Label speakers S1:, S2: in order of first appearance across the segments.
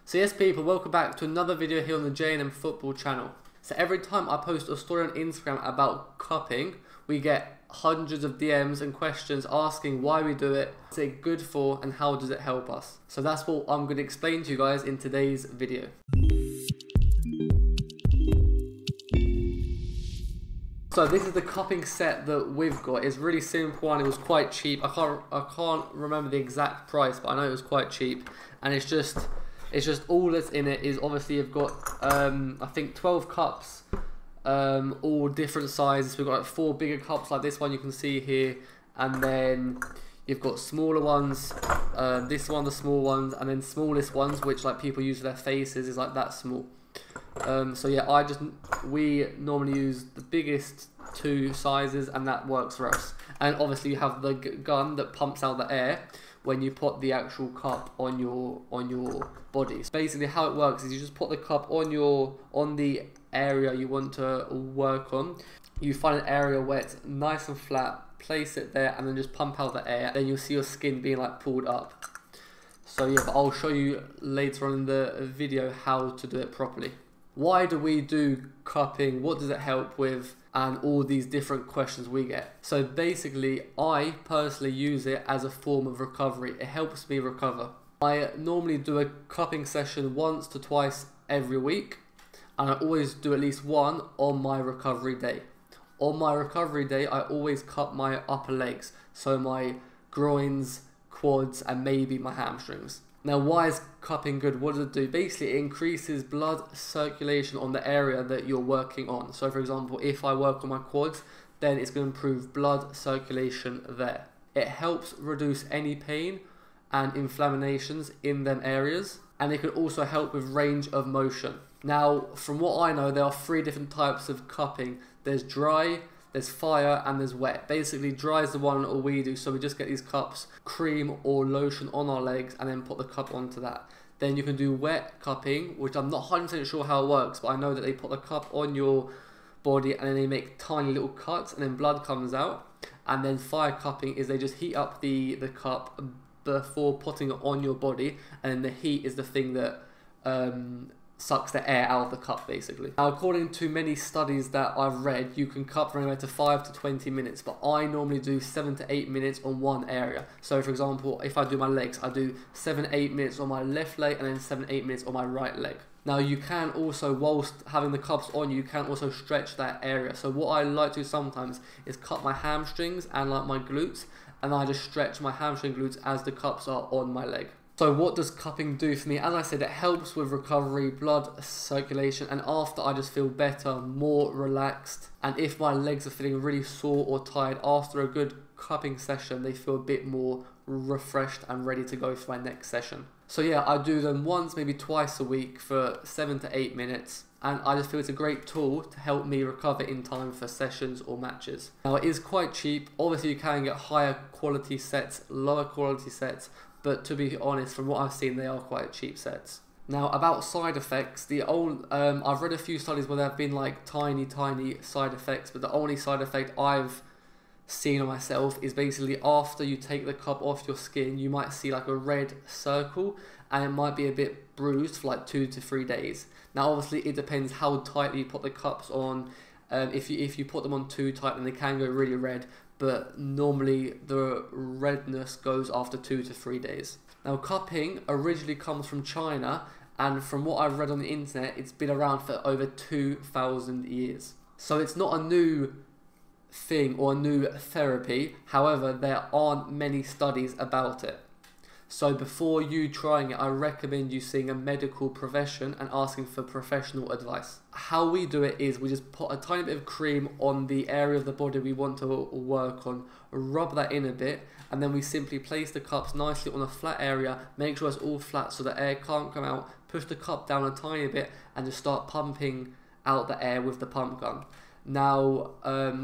S1: So yes people, welcome back to another video here on the J&M Football channel. So every time I post a story on Instagram about cupping, we get hundreds of DMs and questions asking why we do it, what's it good for, and how does it help us. So that's what I'm going to explain to you guys in today's video. So this is the cupping set that we've got. It's really simple and it was quite cheap. I can't remember the exact price, but I know it was quite cheap. And it's just all that's in it is obviously you've got I think 12 cups, all different sizes. We've got like 4 bigger cups like this one you can see here, and then you've got smaller ones, this one, the small ones, and then smallest ones which like people use for their faces is like that small. So yeah, we normally use the biggest 2 sizes and that works for us. And obviously you have the gun that pumps out the air when you put the actual cup on your body. So basically how it works is you just put the cup on the area you want to work on. You find an area where it's nice and flat, place it there, and then just pump out the air. Then you'll see your skin being like pulled up. So yeah, but I'll show you later on in the video how to do it properly. Why do we do cupping? What does it help with? And all these different questions we get. So basically, I personally use it as a form of recovery. It helps me recover. I normally do a cupping session once to twice every week, and I always do at least one on my recovery day. On my recovery day, I always cup my upper legs, so my groins, quads, and maybe my hamstrings. Now, why is cupping good? What does it do? Basically, it increases blood circulation on the area that you're working on. So, for example, if I work on my quads, then it's going to improve blood circulation there. It helps reduce any pain and inflammations in them areas, and it can also help with range of motion. Now, from what I know, there are 3 different types of cupping. There's dry, there's fire, and there's wet. Basically, dry is the one that we do, so we just get these cups, cream or lotion on our legs, and then put the cup onto that. Then you can do wet cupping, which I'm not 100% sure how it works, but I know that they put the cup on your body and then they make tiny little cuts and then blood comes out. And then fire cupping is they just heat up the cup before putting it on your body, and then the heat is the thing that sucks the air out of the cup basically. Now, according to many studies that I've read, you can cup for anywhere to 5 to 20 minutes, but I normally do 7 to 8 minutes on one area. So for example, if I do my legs, I do 7 to 8 minutes on my left leg and then 7 to 8 minutes on my right leg. Now you can also, whilst having the cups on, you can also stretch that area. So what I like to do sometimes is cut my hamstrings and like my glutes, and I just stretch my hamstring glutes as the cups are on my leg. So what does cupping do for me? As I said, it helps with recovery, blood circulation, and after I just feel better, more relaxed. And if my legs are feeling really sore or tired after a good cupping session, they feel a bit more refreshed and ready to go for my next session. So yeah, I do them once, maybe twice a week for 7 to 8 minutes. And I just feel it's a great tool to help me recover in time for sessions or matches. Now it is quite cheap. Obviously you can get higher quality sets, lower quality sets, but to be honest, from what I've seen, they are quite cheap sets. Now about side effects, I've read a few studies where there have been like tiny side effects, but the only side effect I've seen on myself is basically after you take the cup off your skin, you might see like a red circle, and it might be a bit bruised for like 2 to 3 days. Now obviously it depends how tightly you put the cups on. If you put them on too tight, then they can go really red, but normally the redness goes after 2 to 3 days. Now cupping originally comes from China, and from what I've read on the internet, it's been around for over 2,000 years. So it's not a new thing or a new therapy. However, there aren't many studies about it. So before you trying it, I recommend you seeing a medical profession and asking for professional advice. How we do it is we just put a tiny bit of cream on the area of the body we want to work on, rub that in a bit, and then we simply place the cups nicely on a flat area, make sure it's all flat so the air can't come out, push the cup down a tiny bit, and just start pumping out the air with the pump gun. Now,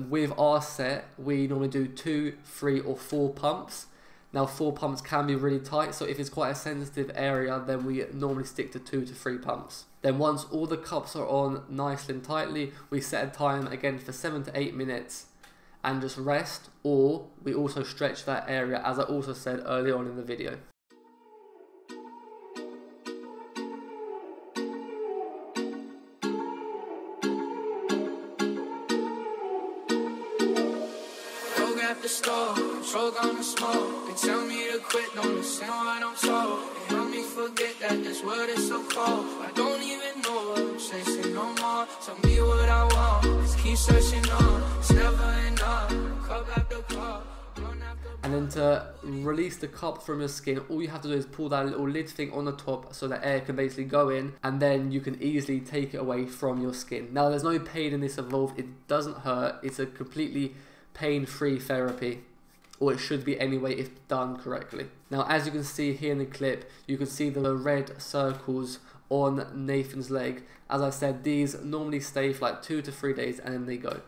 S1: with our set, we normally do 2, 3, or 4 pumps. Now 4 pumps can be really tight, so if it's quite a sensitive area, then we normally stick to 2 to 3 pumps. Then once all the cups are on nicely and tightly, we set a time again for 7 to 8 minutes and just rest, or we also stretch that area, as I also said earlier on in the video.
S2: the store, control gonna smoke. They tell me to quit, don't listen what I'm told. They help me forget that this world is so cold. I don't even know what I'm chasing no more. Tell me what I want, just keep searching on. It's never enough, cup after cup.
S1: And then to release the cup from your skin, all you have to do is pull that little lid thing on the top so that air can basically go in, and then you can easily take it away from your skin. Now there's no pain in this Evolve, it doesn't hurt, it's a completely pain-free therapy, or it should be anyway if done correctly. Now as you can see here in the clip, you can see the red circles on Nathan's leg. As I said, these normally stay for like 2 to 3 days and then they go.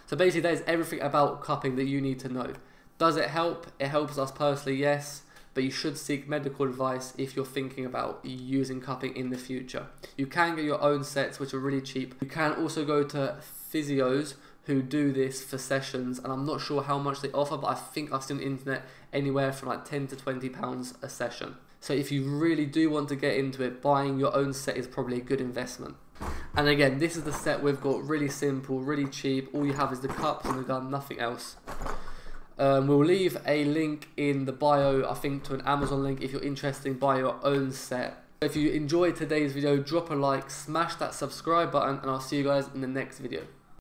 S1: So basically that is everything about cupping that you need to know. Does it help? It helps us personally, yes, but you should seek medical advice if you're thinking about using cupping in the future. You can get your own sets, which are really cheap. You can also go to physios who do this for sessions, and I'm not sure how much they offer, but I think I've seen on the internet anywhere from like £10 to £20 a session. So if you really do want to get into it, buying your own set is probably a good investment. And again, this is the set we've got, really simple, really cheap. All you have is the cups and the gun, nothing else. We'll leave a link in the bio, I think, to an Amazon link if you're interested in buying your own set. If you enjoyed today's video, drop a like, smash that subscribe button, and I'll see you guys in the next video.